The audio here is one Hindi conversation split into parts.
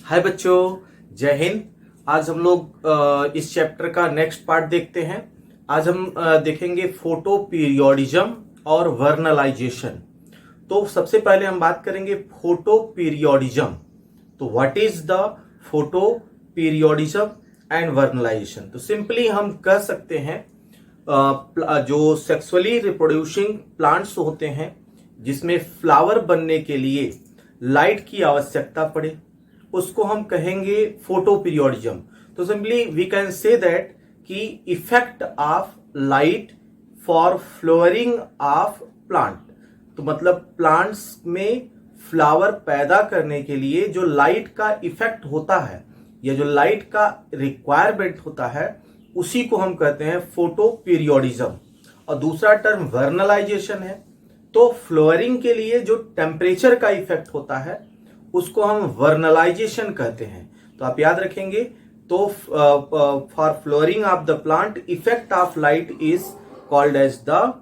हाय बच्चों, जय हिंद। आज हम लोग इस चैप्टर का नेक्स्ट पार्ट देखते हैं। आज हम देखेंगे फोटो पीरियोडिज्म और वर्नलाइजेशन। तो सबसे पहले हम बात करेंगे फोटो पीरियोडिज्म। तो what is the photo periodism and vernalization? तो सिंपली हम कह सकते हैं जो सेक्सुअली रिप्रोड्यूसिंग प्लांट्स होते हैं जिसमें फ्लावर बनने के लिए लाइट की आवश्यकता पड़े, उसको हम कहेंगे फोटो पीरियोडिज्म। तो simply we can say that कि effect of light for flowering of plant. तो मतलब प्लांट्स में फ्लावर पैदा करने के लिए जो लाइट का इफेक्ट होता है या जो लाइट का रिक्वायरमेंट होता है उसी को हम कहते हैं फोटो पीरियोडिज्म। और दूसरा टर्म वर्नलाइजेशन है। तो फ्लोरिंग के लिए जो टेम्परेचर का इफेक्ट होता है उसको हम वर्नलाइजेशन कहते हैं। तो आप याद रखेंगे। तो for flowering of the plant effect of light is called as the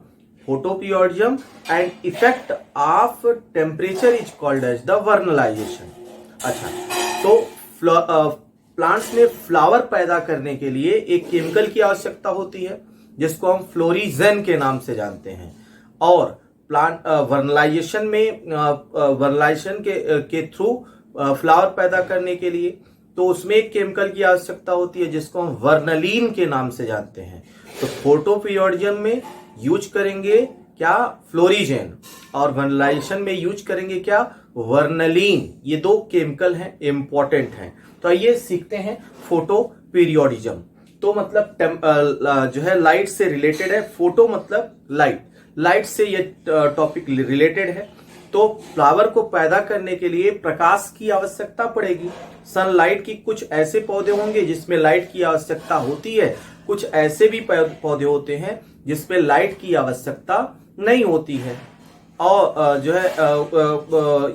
photoperiodism and effect of temperature is called as the vernalization. अच्छा, तो प्लांट्स में फ्लावर पैदा करने के लिए एक केमिकल की आवश्यकता होती है जिसको हम फ्लोरिजेन के नाम से जानते हैं। और प्लांट वर्नलाइजेशन में वर्नलाइजेशन के थ्रू फ्लावर पैदा करने के लिए तो उसमें एक केमिकल की आवश्यकता होती है जिसको हम वर्नलीन के नाम से जानते हैं। तो फोटोपीरियोडिज्म में यूज करेंगे क्या? फ्लोरिजेन। और वर्नलाइजेशन में यूज करेंगे क्या? वर्नलीन। ये दो केमिकल हैं, इंपॉर्टेंट हैं। तो आइए सीखते हैं फोटोपीरियोडिज्म। तो मतलब जो है लाइट से रिलेटेड है। फोटो मतलब लाइट से ये टॉपिक रिलेटेड है। तो फ्लावर को पैदा करने के लिए प्रकाश की आवश्यकता पड़ेगी, सनलाइट की। कुछ ऐसे पौधे होंगे जिसमें लाइट की आवश्यकता होती है, कुछ ऐसे भी पौधे होते हैं जिसमें लाइट की आवश्यकता नहीं होती है। और जो है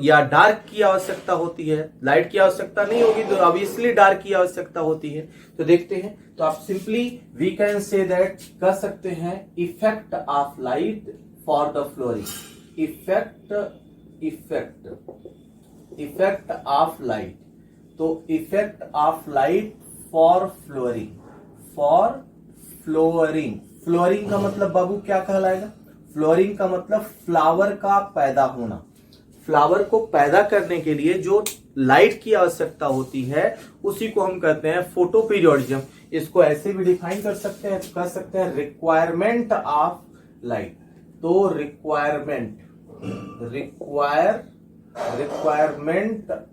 या डार्क की आवश्यकता होती है। लाइट की आवश्यकता नहीं होगी तो ऑब्वियसली डार्क की आवश्यकता होती है। तो देखते हैं। तो आप simply we can say that कह सकते हैं effect of light for the flowering. Effect of light. तो effect of light for flowering. Flowering का मतलब बाबू क्या कहलाएगा? फ्लोरिंग का मतलब फ्लावर का पैदा होना। फ्लावर को पैदा करने के लिए जो लाइट की आवश्यकता होती है उसी को हम कहते हैं फोटोपीरियोडिज्म। इसको ऐसे भी डिफाइन कर सकते हैं, कह सकते हैं रिक्वायरमेंट ऑफ लाइट। तो रिक्वायरमेंट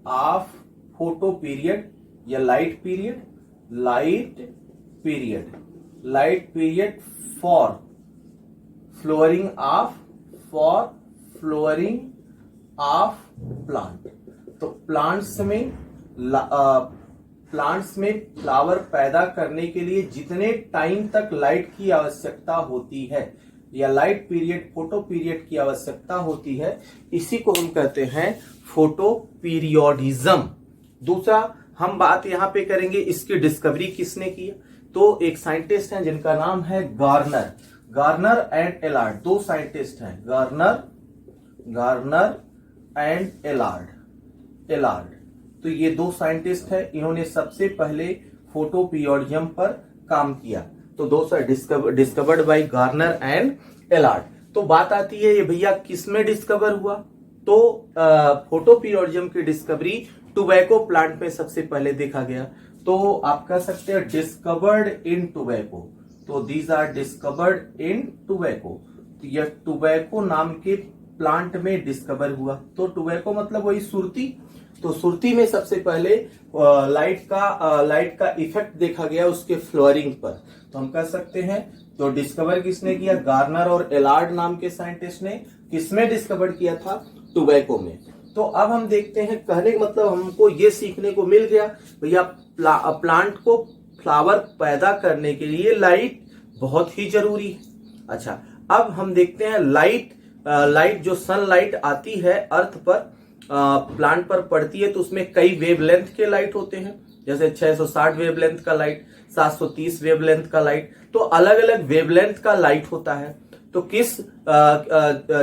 ऑफ फोटो पीरियड या light period for flowering of plant. तो प्लांट्स में फ्लावर पैदा करने के लिए जितने टाइम तक लाइट की आवश्यकता होती है या लाइट पीरियड फोटो पीरियड की आवश्यकता होती है, इसी को हम कहते हैं फोटो पीरियोडिज्म। दूसरा हम बात यहां पे करेंगे इसकी डिस्कवरी किसने की। तो एक साइंटिस्ट हैं जिनका नाम है गार्नर एंड एलार्ड। दो साइंटिस्ट हैं, गार्नर एंड एलार्ड। तो ये दो साइंटिस्ट हैं, इन्होंने सबसे पहले फोटो पीरियोडिज्म पर काम किया। तो दो डिस्कवर्ड बाय गार्नर एंड एलार्ड। तो बात आती है ये भैया किसमें डिस्कवर हुआ? तो फोटो पीरियोडिज्म की डिस्कवरी टोबैको प्लांट में सबसे पहले देखा गया। तो आप कह सकते हैं डिस्कवर्ड इन टोबैको। तो these are discovered in tobacco. तो यह टोबैको नाम के प्लांट में डिस्कवर हुआ। तो टोबैको मतलब वही सुरती। तो सुरती में सबसे पहले लाइट का इफेक्ट देखा गया उसके फ्लोरिंग पर। तो हम कह सकते हैं तो डिस्कवर किसने किया? गार्नर और एलार्ड नाम के साइंटिस्ट ने। किसमें डिस्कवर किया था? टोबैको में। तो अब हम देखते हैं, कहने का मतलब हमको ये सीखने को मिल गया भैया प्लांट को फ्लावर पैदा करने के लिए लाइट बहुत ही जरूरी है। अच्छा, अब हम देखते हैं लाइट जो सनलाइट आती है अर्थ पर प्लांट पर पड़ती है तो उसमें कई वेवलेंथ के लाइट होते हैं, जैसे 660 वेवलेंथ का लाइट, 730 वेवलेंथ का लाइट। तो अलग अलग वेवलेंथ का लाइट होता है। तो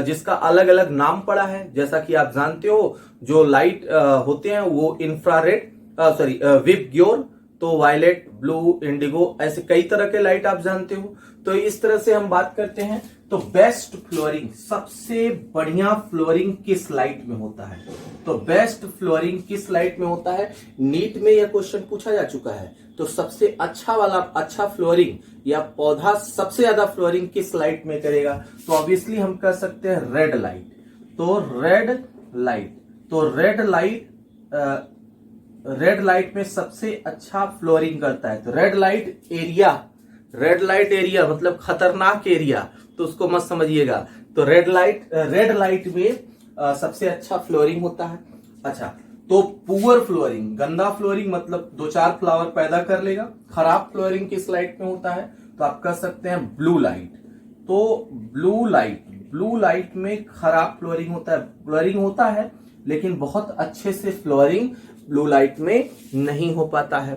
जिसका अलग अलग नाम पड़ा है, जैसा कि आप जानते हो जो लाइट होते हैं वो इंफ्रारेड सॉरी विबग्योर, तो वायलेट, ब्लू, इंडिगो, ऐसे कई तरह के लाइट आप जानते हो। तो इस तरह से हम बात करते हैं। तो बेस्ट फ्लोरिंग, सबसे बढ़िया फ्लोरिंग किस लाइट में होता है? तो बेस्ट फ्लोरिंग किस लाइट में होता है? नीट में यह क्वेश्चन पूछा जा चुका है। तो सबसे अच्छा वाला अच्छा फ्लोरिंग या पौधा सबसे ज्यादा फ्लोरिंग किस लाइट में करेगा? तो ऑब्वियसली हम कह सकते हैं रेड लाइट। तो रेड लाइट में सबसे अच्छा फ्लोरिंग करता है। तो रेड लाइट एरिया मतलब खतरनाक एरिया, तो उसको मत समझिएगा। तो रेड लाइट में सबसे अच्छा फ्लोरिंग होता है। अच्छा, तो पुअर फ्लोरिंग, गंदा फ्लोरिंग मतलब 2-4 फ्लावर पैदा कर लेगा। खराब फ्लोरिंग किस लाइट में होता है? तो आप कह सकते हैं ब्लू लाइट। तो ब्लू लाइट में खराब फ्लोरिंग होता है, लेकिन बहुत अच्छे से फ्लोरिंग ब्लू लाइट में नहीं हो पाता है।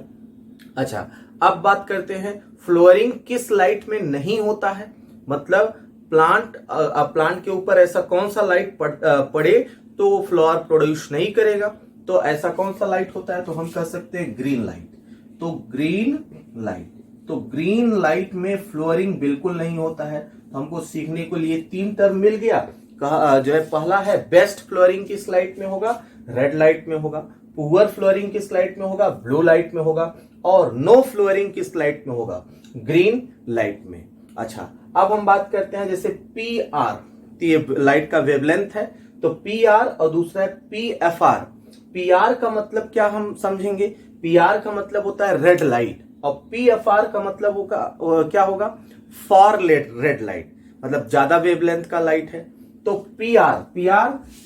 अच्छा, अब बात करते हैं फ्लोरिंग किस लाइट में नहीं होता है। मतलब प्लांट के ऊपर ऐसा कौन सा लाइट पड़े तो फ्लावर प्रोड्यूस नहीं करेगा। तो ऐसा कौन सा लाइट होता है? तो हम कह सकते हैं ग्रीन लाइट। तो ग्रीन लाइट में फ्लोरिंग बिल्कुल नहीं होता है। तो हमको सीखने को लिए 3 टर्म मिल गया। जो है पहला है बेस्ट फ्लोरिंग किस लाइट में होगा? रेड लाइट में होगा। पुअर फ्लोरिंग किस लाइट में होगा? ब्लू लाइट में होगा। और नो फ्लोरिंग किस लाइट में होगा? ग्रीन लाइट में। अच्छा, अब हम बात करते हैं जैसे PR, ये लाइट का वेवलेंथ है। तो PR और दूसरा है PFR। PR का मतलब क्या हम समझेंगे? PR का मतलब होता है रेड लाइट, और PFR का मतलब क्या होगा? फॉर रेड लाइट, मतलब ज्यादा वेवलेंथ का लाइट है। तो PR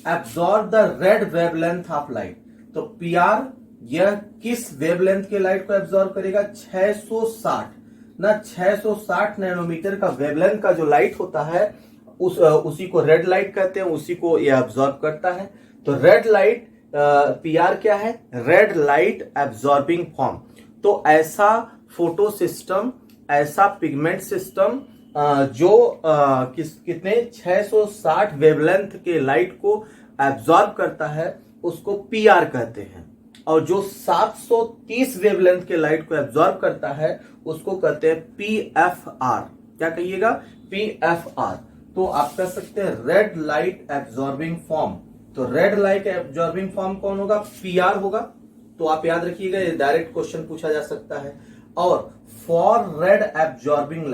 absorb the red wavelength of light. तो PR यह किस वेवलेंथ के लाइट को एब्जॉर्ब करेगा? 660 नैनोमीटर का वेवलेंथ का जो लाइट होता है उसी को रेड लाइट कहते हैं, उसी को यह एब्जॉर्ब करता है। तो रेड लाइट PR क्या है? Red light absorbing form. तो ऐसा फोटो सिस्टम, ऐसा पिगमेंट सिस्टम जो कितने 660 वेवलेंथ के लाइट को एब्जॉर्ब करता है उसको PR कहते हैं। और जो 730 वेवलेंथ के लाइट को एब्जॉर्ब करता है उसको कहते हैं PFR। क्या कहिएगा? PFR। तो आप कह सकते हैं रेड लाइट एब्जॉर्बिंग फॉर्म। तो रेड लाइट एब्जॉर्बिंग फॉर्म कौन होगा? PR होगा। तो आप याद रखिएगा, ये डायरेक्ट क्वेश्चन पूछा जा सकता है। और फॉर रेड एब्जॉर्बिंग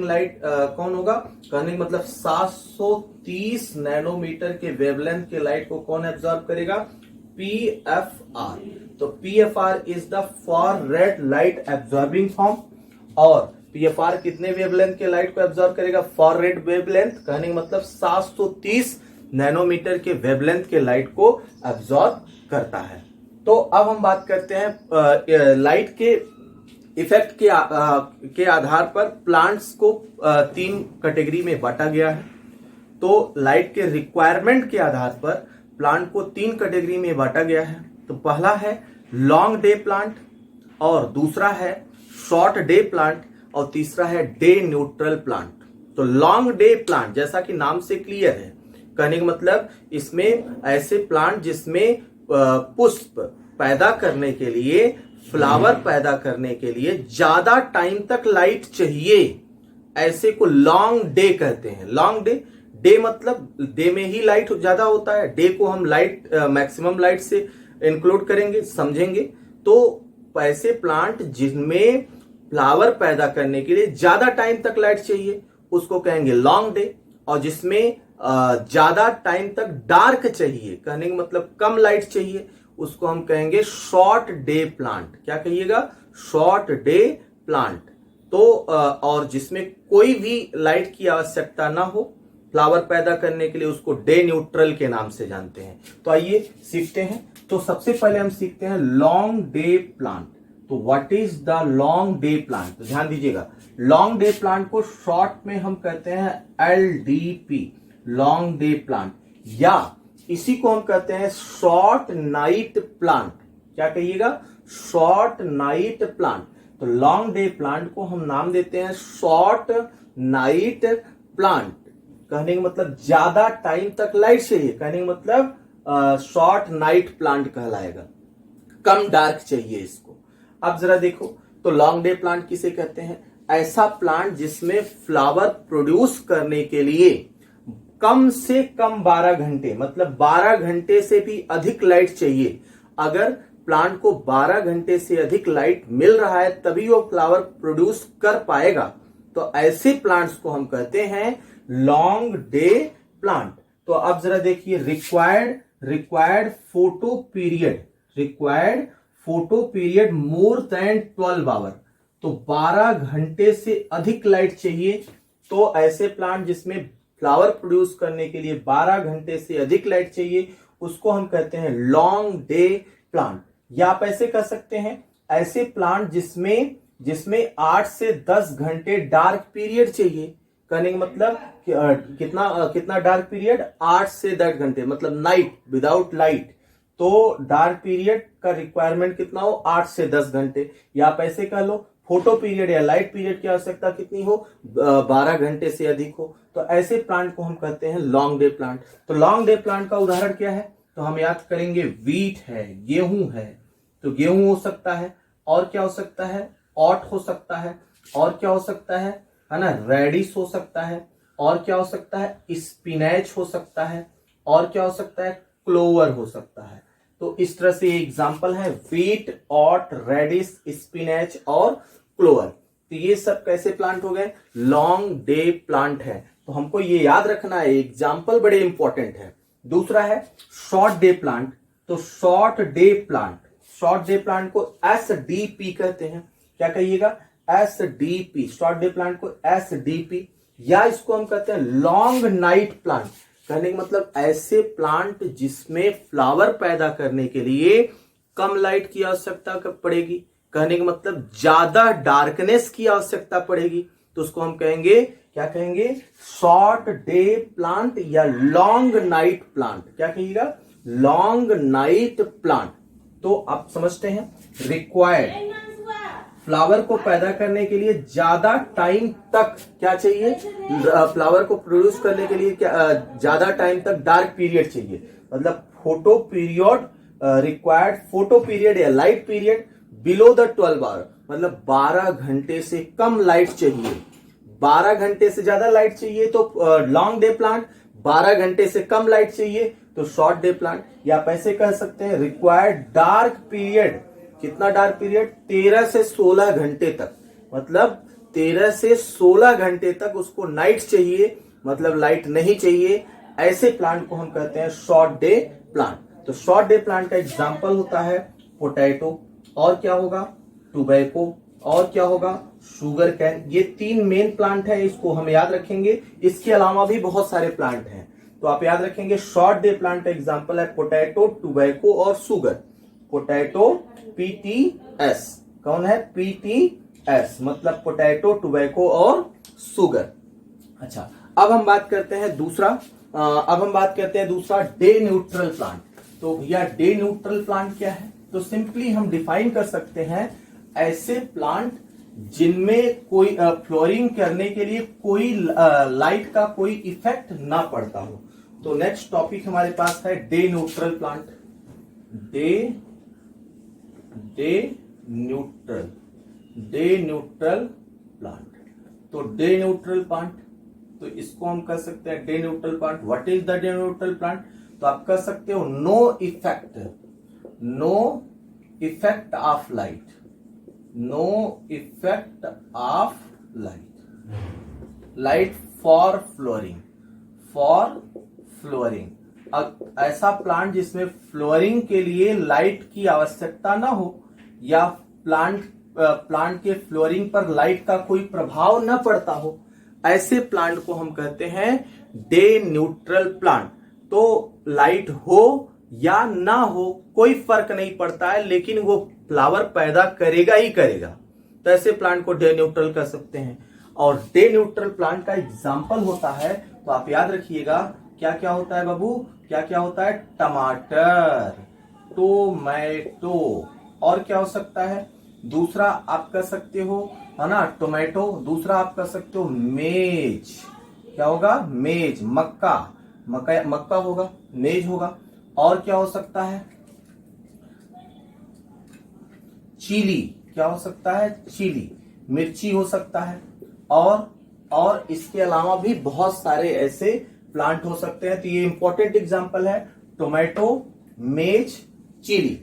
लाइट कौन होगा? कहने का मतलब 730 नैनोमीटर के वेवलेंथ के लाइट को कौन एब्जॉर्ब करेगा? PFR। तो PFR is the for red light absorbing form. और PFR कितने वेवलेंथ के लाइट को एब्जॉर्ब करेगा? फॉर रेड वेवलेंथ, कहने का मतलब 730 नैनोमीटर के वेवलेंथ के लाइट को एब्जॉर्ब करता है। तो अब हम बात करते हैं लाइट के इफेक्ट के आधार पर प्लांट्स को 3 कैटेगरी में बांटा गया है। तो लाइट के रिक्वायरमेंट के आधार पर प्लांट को 3 कैटेगरी में बांटा गया है। तो पहला है लॉन्ग डे प्लांट, और दूसरा है शॉर्ट डे प्लांट, और तीसरा है डे न्यूट्रल प्लांट। तो लॉन्ग डे प्लांट जैसा कि नाम से क्लियर है, कहने का मतलब इसमें ऐसे प्लांट जिसमें पुष्प पैदा करने के लिए, फ्लावर पैदा करने के लिए ज्यादा टाइम तक लाइट चाहिए, ऐसे को लॉन्ग डे कहते हैं। लॉन्ग डे मतलब डे में ही लाइट ज्यादा होता है। डे को हम लाइट मैक्सिमम लाइट से इंक्लूड करेंगे, समझेंगे। तो ऐसे प्लांट जिनमें फ्लावर पैदा करने के लिए ज्यादा टाइम तक लाइट चाहिए उसको कहेंगे लॉन्ग डे, और जिसमें ज्यादा टाइम तक डार्क चाहिए, कहने का मतलब कम लाइट चाहिए, उसको हम कहेंगे शॉर्ट डे प्लांट। क्या कहिएगा? Short day plant. तो और जिसमें कोई भी लाइट की आवश्यकता ना हो फ्लावर पैदा करने के लिए, उसको डे न्यूट्रल के नाम से जानते हैं। तो आइए सीखते हैं। तो सबसे पहले हम सीखते हैं लॉन्ग डे प्लांट। तो what is the long day plant? तो ध्यान दीजिएगा, लॉन्ग डे प्लांट को शॉर्ट में हम कहते हैं LDP, लॉन्ग डे प्लांट, या इसी को हम कहते हैं शॉर्ट नाइट प्लांट। क्या कहिएगा? Short night plant. तो लॉन्ग डे प्लांट को हम नाम देते हैं शॉर्ट नाइट प्लांट। कहने का मतलब ज्यादा टाइम तक लाइट चाहिए, कहने का मतलब शॉर्ट नाइट प्लांट कहलाएगा, कम डार्क चाहिए इसको। अब जरा देखो, तो लॉन्ग डे प्लांट किसे कहते हैं? ऐसा प्लांट जिसमें फ्लावर प्रोड्यूस करने के लिए कम से कम 12 घंटे, मतलब 12 घंटे से भी अधिक लाइट चाहिए। अगर प्लांट को 12 घंटे से अधिक लाइट मिल रहा है तभी वो फ्लावर प्रोड्यूस कर पाएगा, तो ऐसे प्लांट्स को हम कहते हैं लॉन्ग डे प्लांट। तो अब जरा देखिए, required photo period more than 12 hour, तो 12 घंटे से अधिक लाइट चाहिए। तो ऐसे प्लांट जिसमें फ्लावर प्रोड्यूस करने के लिए 12 घंटे से अधिक लाइट चाहिए, उसको हम कहते हैं लॉन्ग डे प्लांट। या आप ऐसे कह सकते हैं, ऐसे प्लांट जिसमें 8 से 10 घंटे डार्क पीरियड चाहिए। कहने का मतलब कितना डार्क पीरियड? 8 से 10 घंटे, मतलब नाइट विदाउट लाइट। तो डार्क पीरियड का रिक्वायरमेंट कितना हो? 8 से 10 घंटे। या आप ऐसे कह लो, फोटो पीरियड या लाइट पीरियड की आवश्यकता कितनी हो? 12 घंटे से अधिक हो। तो ऐसे प्लांट को हम कहते हैं लॉन्ग डे प्लांट। तो लॉन्ग डे प्लांट का उदाहरण क्या है? तो हम याद करेंगे, वीट है, गेहूं है। तो गेहूं हो सकता है, और क्या हो सकता है? ओट हो सकता है, और क्या हो सकता है ना? रेडिश हो सकता है, और क्या हो सकता है? स्पिनच हो सकता है, और क्या हो सकता है? क्लोवर हो सकता है। तो इस तरह से एग्जाम्पल है, वीट, ओट, रेडिश, स्पिनच और क्लोवर। तो ये सब कैसे प्लांट हो गए? लॉन्ग डे प्लांट है। तो हमको ये याद रखना है, एग्जाम्पल बड़े इंपॉर्टेंट है। दूसरा है शॉर्ट डे प्लांट। तो शॉर्ट डे प्लांट को SDP कहते हैं। क्या कहिएगा? SDP। शॉर्ट डे प्लांट को SDP, या इसको हम कहते हैं लॉन्ग नाइट प्लांट। कहने का मतलब ऐसे प्लांट जिसमें फ्लावर पैदा करने के लिए कम लाइट की आवश्यकता पड़ेगी। कहने का मतलब ज्यादा डार्कनेस की आवश्यकता पड़ेगी, तो उसको हम कहेंगे, क्या कहेंगे? शॉर्ट डे प्लांट या लॉन्ग नाइट प्लांट। क्या कहिएगा? Long night plant. तो आप समझते हैं, रिक्वायर्ड फ्लावर को पैदा करने के लिए ज्यादा टाइम तक क्या चाहिए? फ्लावर को प्रोड्यूस करने के लिए ज्यादा टाइम तक डार्क पीरियड चाहिए। मतलब फोटो पीरियड या light period below the 12 hour, मतलब 12 घंटे से कम लाइट चाहिए। 12 घंटे से ज्यादा लाइट चाहिए तो लॉन्ग डे प्लांट, 12 घंटे से कम लाइट चाहिए तो शॉर्ट डे प्लांट। या आप ऐसे कह सकते हैं, रिक्वायर्ड डार्क पीरियड। कितना डार्क पीरियड? 13 से 16 घंटे तक, मतलब 13 से 16 घंटे तक उसको नाइट चाहिए, मतलब लाइट नहीं चाहिए। ऐसे प्लांट को हम कहते हैं शॉर्ट डे प्लांट। तो शॉर्ट डे प्लांट का एग्जांपल होता है पोटैटो, और क्या होगा? टोबैको, और क्या होगा? Sugar cane. ये 3 मेन प्लांट है, इसको हम याद रखेंगे। इसके अलावा भी बहुत सारे प्लांट हैं, तो आप याद रखेंगे शॉर्ट डे प्लांट का एग्जांपल है पोटैटो, टोबैको और शुगर। पोटैटो PTS, कौन है? PTS, मतलब पोटैटो, टोबैको और शुगर। अच्छा, अब हम बात करते हैं दूसरा डे न्यूट्रल प्लांट। तो भैया डे न्यूट्रल प्लांट क्या है? तो सिंपली हम डिफाइन कर सकते हैं, ऐसे प्लांट जिनमें कोई फ्लोरिंग करने के लिए कोई लाइट का कोई इफेक्ट ना पड़ता हो। तो नेक्स्ट टॉपिक हमारे पास है day neutral plant. Day neutral plant. तो डे न्यूट्रल प्लांट, तो इसको हम कह सकते हैं day neutral plant. What is the day neutral plant? तो आप कह सकते हो no effect of light, light for flowering. ऐसा प्लांट जिसमें फ्लोरिंग के लिए लाइट की आवश्यकता ना हो, या प्लांट के फ्लोरिंग पर लाइट का कोई प्रभाव न पड़ता हो, ऐसे प्लांट को हम कहते हैं डे न्यूट्रल प्लांट। तो लाइट हो या ना हो कोई फर्क नहीं पड़ता है, लेकिन वो फ्लावर पैदा करेगा ही करेगा, तो ऐसे प्लांट को डे न्यूट्रल कह सकते हैं। और डे न्यूट्रल प्लांट का एग्जाम्पल होता है, तो आप याद रखिएगा, क्या क्या होता है बाबू? क्या क्या होता है? टमाटर, टोमेटो, और क्या हो सकता है? दूसरा आप कह सकते हो, है ना, टोमेटो। दूसरा आप कह सकते हो मेज। क्या होगा? मेज। मक्का होगा, मेज होगा। और क्या हो सकता है, चिली, क्या हो सकता है, चिली, मिर्ची हो सकता है। और इसके अलावा भी बहुत सारे ऐसे प्लांट हो सकते हैं। तो ये इंपॉर्टेंट एग्जांपल है, टोमेटो, मेज, चिली।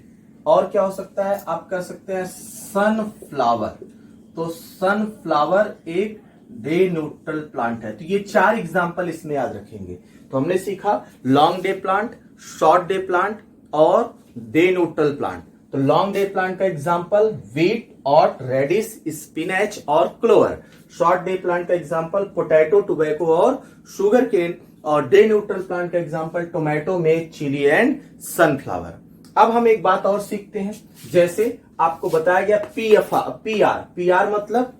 और क्या हो सकता है, आप कह सकते हैं सनफ्लावर। तो सनफ्लावर एक डे न्यूट्रल प्लांट है। तो ये 4 एग्जांपल इसमें याद रखेंगे। तो हमने सीखा long day plant, short day plant और डे न्यूट्रल प्लांट। तो लॉन्ग डे प्लांट का example wheat, oat, radish, spinach और क्लोवर। शॉर्ट डे प्लांट का एग्जांपल पोटैटो, टोबैको और शुगर केन। और डे न्यूट्रल प्लांट का example tomato, maize, chilli and sunflower. अब हम एक बात और सीखते हैं। जैसे आपको बताया गया पीआर मतलब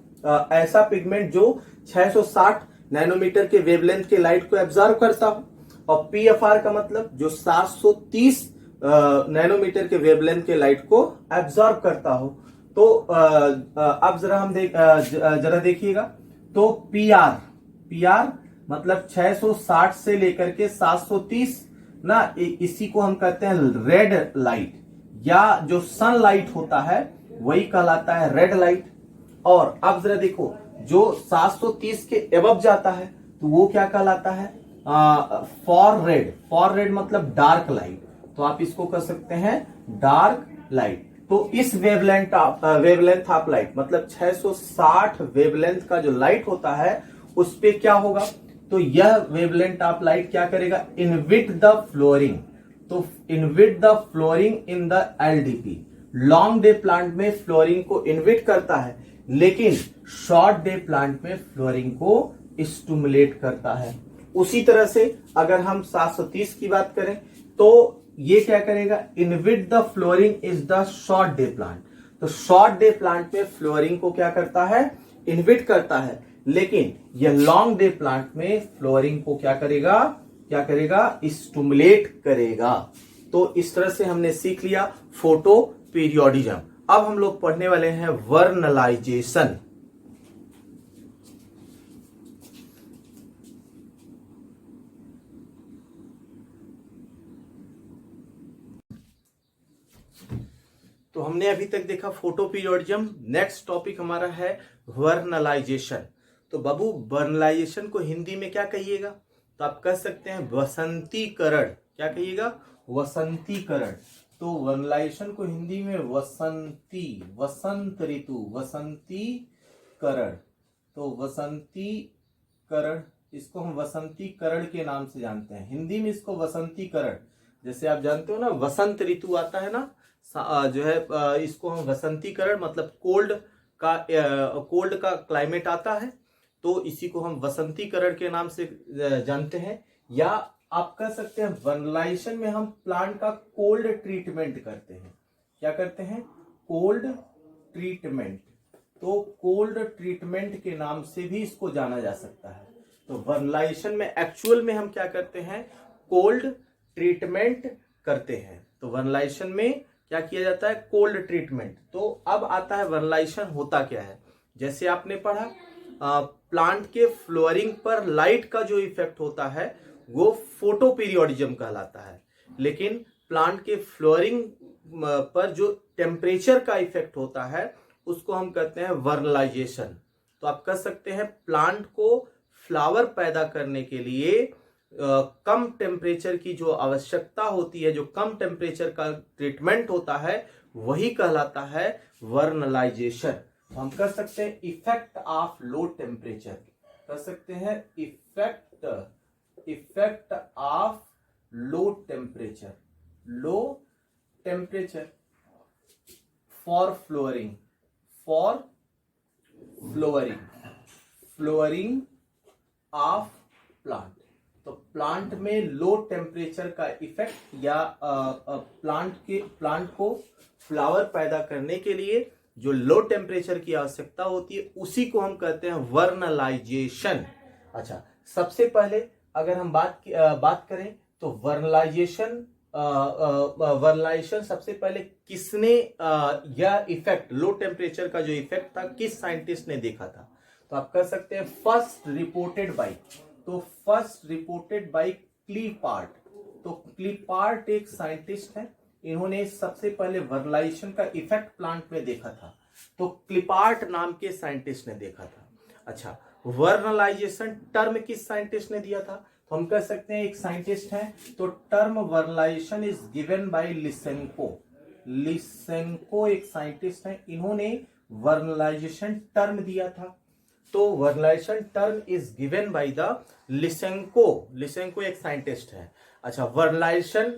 ऐसा पिगमेंट जो 660 नैनोमीटर के वेवलेंथ के लाइट को एब्जॉर्व करता हो, और पीएफआर का मतलब जो 730 नैनोमीटर के वेवलेंथ के लाइट को एब्जॉर्ब करता हो। तो अब जरा हम जरा देखिएगा। तो पीआर मतलब 660 से लेकर के 730 ना, इसी को हम कहते हैं रेड लाइट, या जो सनलाइट होता है वही कहलाता है रेड लाइट। और अब जरा देखो, जो 730 के एबव जाता है तो वो क्या कहलाता है, फॉर रेड मतलब डार्क लाइट। तो आप इसको कह सकते हैं डार्क लाइट। तो इस वेवलेंथ ऑफ लाइट मतलब 660 वेवलेंथ का जो लाइट होता है उस पे क्या होगा, तो यह वेवलेंथ ऑफ लाइट क्या करेगा, इनविट द फ्लोरिंग। तो inhibit the flowering in the LDP. Long day plant में फ्लोरिंग को इनविट करता है, लेकिन शॉर्ट डे प्लांट में फ्लोरिंग को स्टिमुलेट करता है। उसी तरह से अगर हम 730 की बात करें तो ये क्या करेगा, इनविट the flooring is the short day plant. तो शॉर्ट डे प्लांट में फ्लोरिंग को क्या करता है, इनविट करता है, लेकिन यह लॉन्ग डे प्लांट में फ्लोरिंग को क्या करेगा, स्टिमुलेट करेगा। तो इस तरह से हमने सीख लिया फोटो पीरियोडिज्म। अब हम लोग पढ़ने वाले हैं वर्नलाइजेशन। तो हमने अभी तक देखा फोटो पीरियोडिज्म। नेक्स्ट टॉपिक हमारा है वर्नलाइजेशन। तो बाबू वर्नलाइजेशन को हिंदी में क्या कहिएगा, तो आप कह सकते हैं वसंतीकरण। क्या कहिएगा, वसंतीकरण। तो वर्नलाइजेशन को हिंदी में वसंत ऋतु, वसंतीकरण। तो वसंतीकरण, इसको हम वसंतीकरण के नाम से जानते हैं। हिंदी में इसको वसंतीकरण, जैसे आप जानते हो ना वसंत ऋतु आता है ना, जो है इसको हम वसंतीकरण मतलब कोल्ड का क्लाइमेट आता है, तो इसी को हम वसंतीकरण के नाम से जानते हैं। या आप कह सकते हैं वर्नलाइजेशन में हम प्लांट का कोल्ड ट्रीटमेंट करते हैं। क्या करते हैं, कोल्ड ट्रीटमेंट। तो कोल्ड ट्रीटमेंट के नाम से भी इसको जाना जा सकता है। तो वर्नलाइजेशन में एक्चुअल में हम क्या करते हैं, कोल्ड ट्रीटमेंट करते हैं। तो वर्नलाइजेशन में क्या किया जाता है, कोल्ड ट्रीटमेंट। तो अब आता है वर्नलाइजेशन होता क्या है। जैसे आपने पढ़ा प्लांट के फ्लोरिंग पर लाइट का जो इफेक्ट होता है वो फोटो पीरियोडिज्म कहलाता है, लेकिन प्लांट के फ्लोरिंग पर जो टेम्परेचर का इफेक्ट होता है उसको हम कहते हैं वर्नलाइजेशन। तो आप कह सकते हैं प्लांट को फ्लावर पैदा करने के लिए कम टेम्परेचर की जो आवश्यकता होती है, जो कम टेम्परेचर का ट्रीटमेंट होता है वही कहलाता है वर्नलाइजेशन। तो हम कर सकते हैं इफेक्ट ऑफ लो टेम्परेचर, कर सकते हैं effect of low temperature for flowering of plant. तो प्लांट में लो टेम्परेचर का इफेक्ट या प्लांट को फ्लावर पैदा करने के लिए जो लो टेम्परेचर की आवश्यकता होती है उसी को हम कहते हैं वर्नलाइजेशन। अच्छा, सबसे पहले अगर हम बात करें तो वर्नलाइजेशन सबसे पहले किसने यह इफेक्ट, लो टेम्परेचर का जो इफेक्ट था, किस साइंटिस्ट ने देखा था। तो आप कह सकते हैं फर्स्ट रिपोर्टेड बाय क्लीपार्ट। तो क्लिपार्ट एक साइंटिस्ट है, इन्होंने सबसे पहले वर्नलाइजेशन का इफेक्ट प्लांट में देखा था, तो क्लिपार्ट नाम के साइंटिस्ट ने देखा था। अच्छा, वर्नलाइजेशन टर्म किस साइंटिस्ट ने दिया था? तो हम कह सकते हैं एक साइंटिस्ट है, तो term vernalization is given by Lysenko. Lysenko एक साइंटिस्ट है, इन्होंने वर्नलाइजेशन टर्म दिया था। तो vernalization term is given by the Lysenko. Lysenko एक साइंटिस्ट है। अच्छा, वर्नलाइजेशन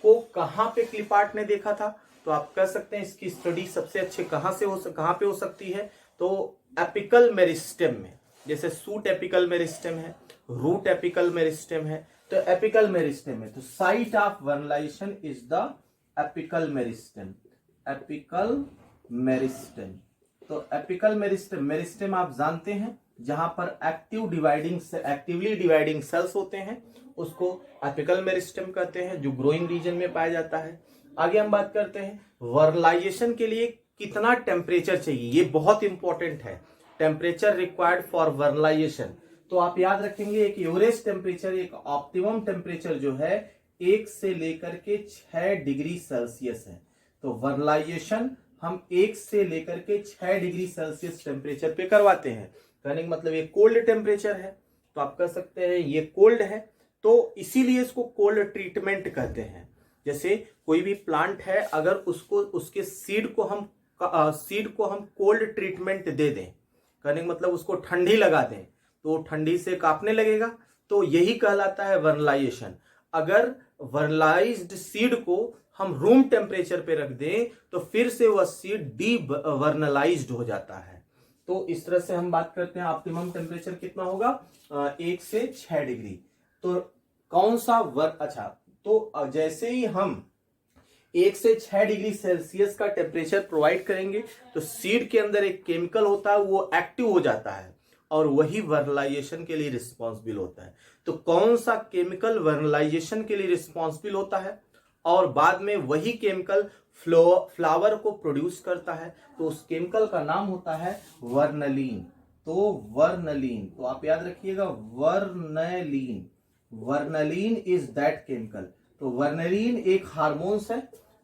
को कहां पे क्लिपार्ट ने देखा था? तो आप कह सकते हैं इसकी स्टडी सबसे अच्छे कहां पे हो सकती है? तो एपिकल मेरिस्टेम में, जैसे सूट एपिकल मेरिस्टेम है, रूट एपिकल मेरिस्टेम है, तो एपिकल मेरिस्टेम में, तो site of vernalization is the apical meristem. Apical meristem, तो एपिकल मेरिस्टेम, मेरिस्टेम आप जानते हैं जहां पर एक्टिवली डिवाइडिंग सेल्स होते हैं, उसको एपिकल मेरिस्टेम कहते हैं, जो ग्रोइंग रीजन में पाया जाता है। आगे हम बात करते हैं वर्नलाइजेशन के लिए कितना टेम्परेचर चाहिए, ये बहुत इंपॉर्टेंट है। टेम्परेचर रिक्वायर्ड फॉर वर्नलाइजेशन, तो आप याद रखेंगे एक एवरेज टेम्परेचर, एक ऑप्टिमम टेम्परेचर जो है 1 से लेकर के 6 डिग्री सेल्सियस है। तो वर्नलाइजेशन हम 1 से लेकर के 6 डिग्री सेल्सियस टेम्परेचर पे करवाते हैं। कहने का मतलब ये कोल्ड टेम्परेचर है, तो आप कह सकते हैं ये कोल्ड है, तो इसीलिए इसको कोल्ड ट्रीटमेंट कहते हैं। जैसे कोई भी प्लांट है, अगर उसके सीड को हम कोल्ड ट्रीटमेंट दे दें, कहने का मतलब उसको ठंडी लगा दें, तो ठंडी से कांपने लगेगा, तो यही कहलाता है वर्नलाइजेशन। अगर वर्नलाइज्ड सीड को हम रूम टेम्परेचर पे रख दें, तो फिर से वह सीड डी वर्नलाइज्ड हो जाता है। तो इस तरह से हम बात करते हैं ऑप्टिमम टेम्परेचर कितना होगा, 1 से 6 डिग्री। तो कौन सा अच्छा, तो जैसे ही हम 1 से 6 डिग्री सेल्सियस का टेम्परेचर प्रोवाइड करेंगे, तो सीड के अंदर एक केमिकल होता है, वो एक्टिव हो जाता है और वही वर्नलाइजेशन के लिए रिस्पॉन्सिबल होता है। तो कौन सा केमिकल वर्नलाइजेशन के लिए रिस्पॉन्सिबल होता है और बाद में वही केमिकल फ्लावर को प्रोड्यूस करता है, तो उस केमिकल का नाम होता है वर्नलीन। तो वर्नलीन, तो आप याद रखिएगा वर्नलीन। वर्नलीन इज दैट केमिकल। तो वर्नलीन एक हार्मोन्स है,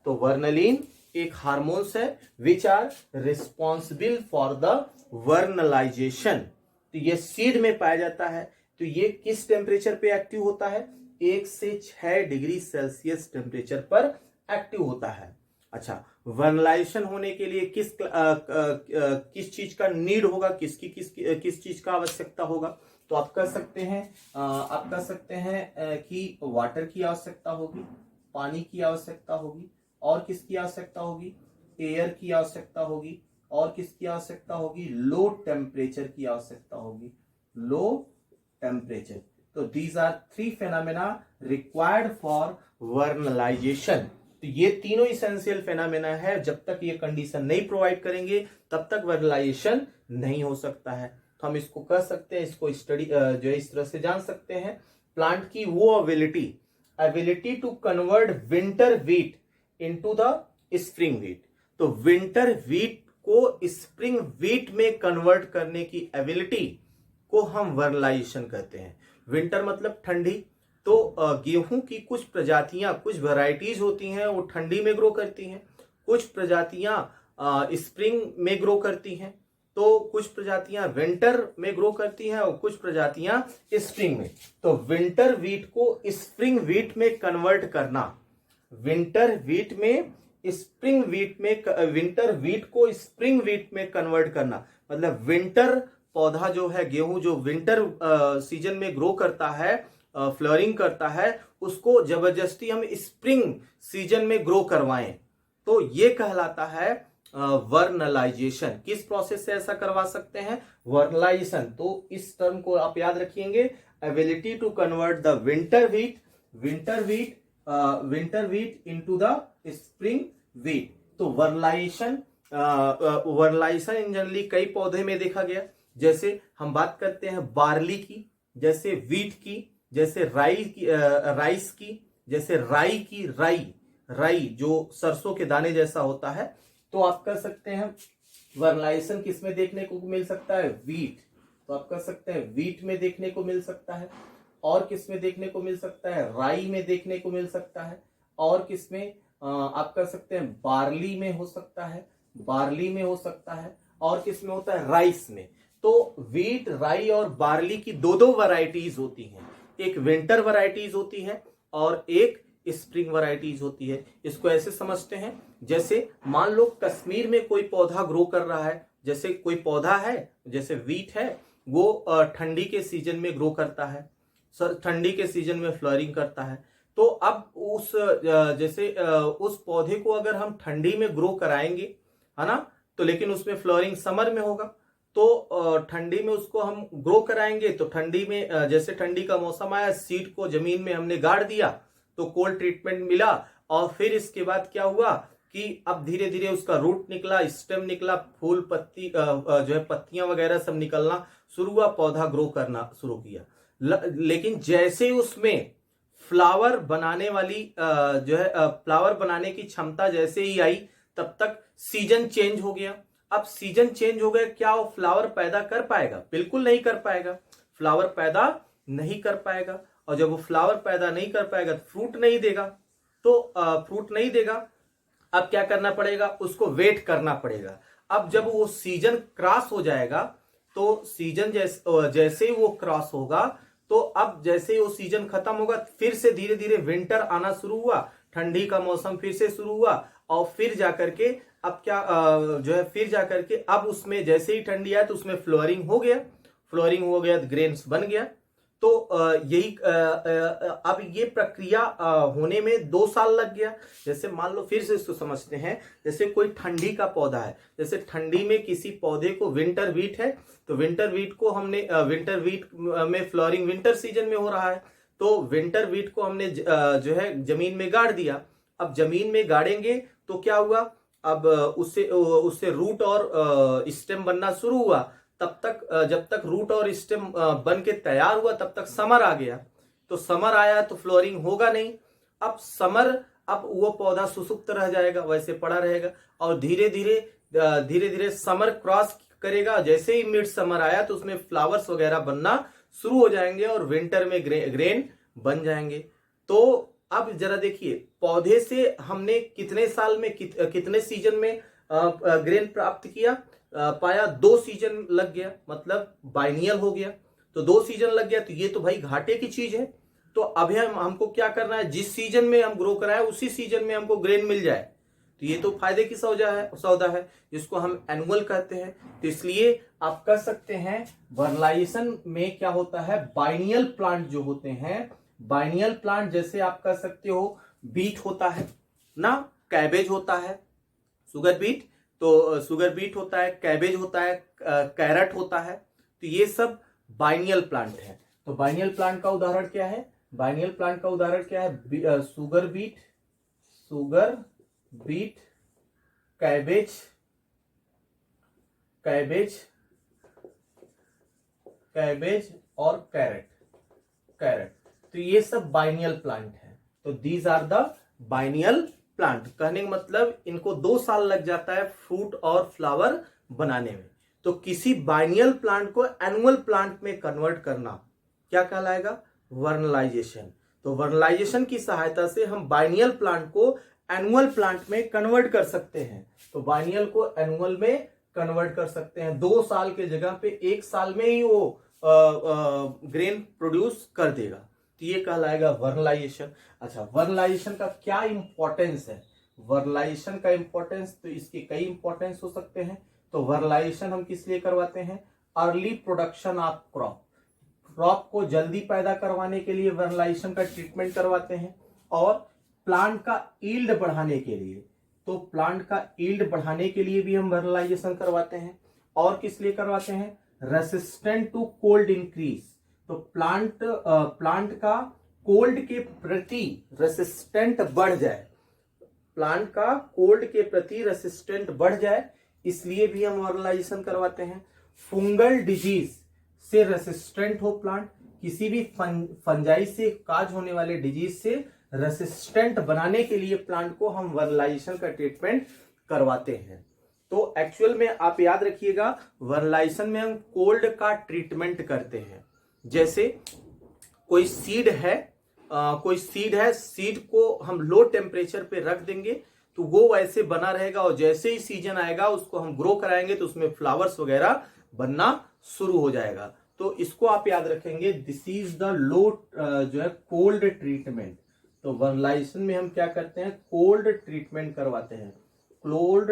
तो वर्नलीन एक हार्मोन्स है which are responsible for the vernalization. तो ये सीड में पाया जाता है। तो ये किस टेम्परेचर पे एक्टिव होता है? 1 से 6 डिग्री सेल्सियस टेम्परेचर पर एक्टिव होता है। अच्छा, वर्नलाइजेशन होने के लिए किस चीज का नीड होगा, किस चीज का आवश्यकता होगा? तो आप कह सकते हैं कि वाटर की आवश्यकता होगी, पानी की आवश्यकता होगी, और किसकी आवश्यकता होगी? एयर की आवश्यकता होगी, और किसकी आवश्यकता होगी? लो टेम्परेचर की आवश्यकता होगी। Low temperature. तो these are 3 phenomena required for vernalization. तो ये तीनों इसेंशियल फेनामेना है, जब तक ये कंडीशन नहीं प्रोवाइड करेंगे तब तक वर्नलाइजेशन नहीं हो सकता है। तो हम इसको कह सकते हैं, इसको स्टडी जो है इस तरह से जान सकते हैं, प्लांट की वो ability to convert winter wheat into the spring wheat. तो विंटर व्हीट को स्प्रिंग व्हीट में कन्वर्ट करने की एबिलिटी को हम वर्नलाइजेशन कहते हैं। विंटर मतलब ठंडी, तो गेहूं की कुछ प्रजातियां, कुछ वैरायटीज होती हैं वो ठंडी में ग्रो करती हैं, कुछ प्रजातियां स्प्रिंग में ग्रो करती हैं, तो कुछ प्रजातियां विंटर में ग्रो करती हैं और कुछ प्रजातियां स्प्रिंग में। तो विंटर व्हीट को स्प्रिंग व्हीट में कन्वर्ट करना, विंटर व्हीट को स्प्रिंग व्हीट में कन्वर्ट करना, मतलब विंटर पौधा जो है, गेहूं जो विंटर सीजन में ग्रो करता है, फ्लवरिंग करता है, उसको जबरदस्ती हम स्प्रिंग सीजन में ग्रो करवाएं, तो ये कहलाता है वर्नलाइजेशन। किस प्रोसेस से ऐसा करवा सकते हैं? वर्नलाइजेशन। तो इस टर्म को आप याद रखिएंगे, ability to convert the winter wheat into the spring wheat. तो वर्नलाइजेशन इन जनरली कई पौधे में देखा गया, जैसे हम बात करते हैं बार्ली की, जैसे वीट की, जैसे राइस की, जैसे राई जो सरसों के दाने जैसा होता है। तो आप कह सकते हैं वर्नलाइजेशन किसमें देखने को मिल सकता है? वीट। तो आप कह सकते हैं वीट में देखने को मिल सकता है। और किस में देखने को मिल सकता है, राई में देखने को मिल सकता है, और किस में आप कर सकते हैं बार्ली में हो सकता है, बार्ली में हो सकता है, और किस में होता है राइस में। तो वीट, राई और बार्ली की दो दो वैरायटीज होती हैं, एक विंटर वैरायटीज होती है और एक स्प्रिंग वैरायटीज होती है। इसको ऐसे समझते हैं जैसे मान लो कश्मीर में कोई पौधा ग्रो कर रहा है, जैसे कोई पौधा है जैसे वीट है, वो ठंडी के सीजन में ग्रो करता है, सर ठंडी के सीजन में फ्लोरिंग करता है। तो अब उस जैसे उस पौधे को अगर हम ठंडी में ग्रो कराएंगे, है ना, तो लेकिन उसमें फ्लोरिंग समर में होगा, तो ठंडी में उसको हम ग्रो कराएंगे तो ठंडी में जैसे ठंडी का मौसम आया, सीड को जमीन में हमने गाड़ दिया तो कोल्ड ट्रीटमेंट मिला, और फिर इसके बाद क्या हुआ कि अब धीरे धीरे उसका रूट निकला, स्टेम निकला, फूल पत्ती जो है पत्तियां वगैरह सब निकलना शुरू हुआ, पौधा ग्रो करना शुरू किया। लेकिन जैसे उसमें फ्लावर बनाने वाली जो है फ्लावर बनाने की क्षमता जैसे ही आई, तब तक सीजन चेंज हो गया। अब सीजन चेंज हो गया, क्या वो फ्लावर पैदा कर पाएगा? बिल्कुल नहीं कर पाएगा, फ्लावर पैदा नहीं कर पाएगा। और जब वो फ्लावर पैदा नहीं कर पाएगा तो फ्रूट नहीं देगा, तो फ्रूट नहीं देगा। अब क्या करना पड़ेगा? उसको वेट करना पड़ेगा। अब जब वो सीजन क्रॉस हो जाएगा, तो सीजन जैसे ही वो क्रॉस होगा, तो अब जैसे ही वो सीजन खत्म होगा, फिर से धीरे धीरे विंटर आना शुरू हुआ, ठंडी का मौसम फिर से शुरू हुआ, और फिर जाकर के अब क्या जो है फिर जाकर के अब उसमें जैसे ही ठंडी आए तो उसमें फ्लोरिंग हो गया, फ्लोरिंग हो गया तो ग्रेन्स बन गया। तो यही अब ये प्रक्रिया होने में 2 साल लग गया। जैसे मान लो फिर से इसको समझते हैं, जैसे कोई ठंडी का पौधा है, जैसे ठंडी में किसी पौधे को विंटर वीट है, तो विंटर वीट को हमने विंटर वीट में फ्लोरिंग विंटर सीजन में हो रहा है, तो विंटर वीट को हमने जो है जमीन में गाड़ दिया। अब जमीन में गाड़ेंगे तो क्या हुआ? अब उससे रूट और स्टेम बनना शुरू हुआ। तब तक जब तक रूट और स्टेम बन के तैयार हुआ, तब तक समर आ गया। तो समर आया तो फ्लोरिंग होगा नहीं। अब वो पौधा सुसुप्त रह जाएगा, वैसे पड़ा रहेगा, और धीरे धीरे समर क्रॉस करेगा। जैसे ही मिड समर आया तो उसमें फ्लावर्स वगैरह बनना शुरू हो जाएंगे और विंटर में ग्रेन बन जाएंगे। तो अब जरा देखिए, पौधे से हमने कितने साल में कितने सीजन में ग्रेन प्राप्त किया? पाया 2 सीजन लग गया, मतलब बाइनियल हो गया। तो 2 सीजन लग गया, तो ये तो भाई घाटे की चीज है। तो अभी हमको क्या करना है? जिस सीजन में हम ग्रो कराए उसी सीजन में हमको ग्रेन मिल जाए, तो ये तो फायदे की सौदा है, जिसको हम एनुअल कहते हैं। तो इसलिए आप कह सकते हैं वर्नलाइजेशन में क्या होता है, बाइनियल प्लांट जो होते हैं, बाइनियल प्लांट जैसे आप कह सकते हो बीट होता है ना, कैबेज होता है, शुगर बीट, तो शुगर बीट होता है, कैबेज होता है, कैरेट होता है, तो ये सब बाइनियल प्लांट है। तो बाइनियल प्लांट का उदाहरण क्या है? बाइनियल प्लांट का उदाहरण क्या है? शुगर बीट, कैबेज और कैरेट, तो ये सब बाइनियल प्लांट है। तो these are the biennial plant. कहने का मतलब इनको 2 साल लग जाता है फ्रूट और फ्लावर बनाने में। तो किसी बाइनियल प्लांट को एनुअल प्लांट में कन्वर्ट करना क्या कहलाएगा? वर्नलाइजेशन। तो वर्नलाइजेशन की सहायता से हम बाइनियल प्लांट को एनुअल प्लांट में कन्वर्ट कर सकते हैं। तो बाइनियल को एनुअल में कन्वर्ट कर सकते हैं। 2 साल के जगह पे 1 साल में ही वो ग्रेन प्रोड्यूस कर देगा, तो ये कहलाएगा वर्नलाइजेशन। अच्छा, वर्नलाइजेशन का क्या इंपॉर्टेंस है? वर्नलाइजेशन का इंपॉर्टेंस, तो इसके कई इंपॉर्टेंस हो सकते हैं। तो वर्नलाइजेशन हम किस लिए करवाते हैं? अर्ली प्रोडक्शन ऑफ क्रॉप को जल्दी पैदा करवाने के लिए वर्नलाइजेशन का ट्रीटमेंट करवाते हैं, और प्लांट का ईल्ड बढ़ाने के लिए, तो प्लांट का ईल्ड बढ़ाने के लिए भी हम वर्नलाइजेशन करवाते हैं। और किस लिए करवाते हैं? रेसिस्टेंट टू कोल्ड इंक्रीज, तो प्लांट का कोल्ड के प्रति रेसिस्टेंट बढ़ जाए, प्लांट का कोल्ड के प्रति रेसिस्टेंट बढ़ जाए, इसलिए भी हम वर्नलाइजेशन करवाते हैं। फंगल डिजीज से रेसिस्टेंट हो प्लांट, किसी भी फंजाई से काज होने वाले डिजीज से रेसिस्टेंट बनाने के लिए प्लांट को हम वर्नलाइजेशन का ट्रीटमेंट करवाते हैं। तो एक्चुअल में आप याद रखिएगा, वर्नलाइजेशन में हम कोल्ड का ट्रीटमेंट करते हैं। जैसे कोई सीड है, सीड को हम लो टेम्परेचर पे रख देंगे तो वो वैसे बना रहेगा, और जैसे ही सीजन आएगा उसको हम ग्रो कराएंगे तो उसमें फ्लावर्स वगैरह बनना शुरू हो जाएगा। तो इसको आप याद रखेंगे, दिस इज द लो जो है कोल्ड ट्रीटमेंट। तो वर्नलाइजेशन में हम क्या करते हैं, कोल्ड ट्रीटमेंट करवाते हैं, कोल्ड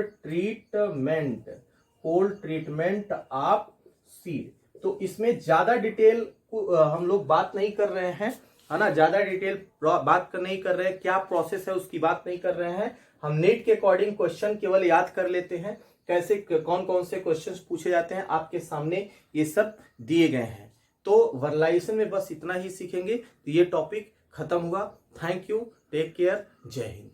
ट्रीटमेंट ऑफ सीड। तो इसमें ज्यादा डिटेल हम लोग बात नहीं कर रहे हैं, है ना, ज्यादा डिटेल बात नहीं कर रहे हैं, क्या प्रोसेस है उसकी बात नहीं कर रहे हैं। हम नेट के अकॉर्डिंग क्वेश्चन केवल याद कर लेते हैं, कैसे कौन कौन से क्वेश्चंस पूछे जाते हैं, आपके सामने ये सब दिए गए हैं। तो वर्नलाइजेशन में बस इतना ही सीखेंगे, तो ये टॉपिक खत्म हुआ। थैंक यू, टेक केयर, जय हिंद।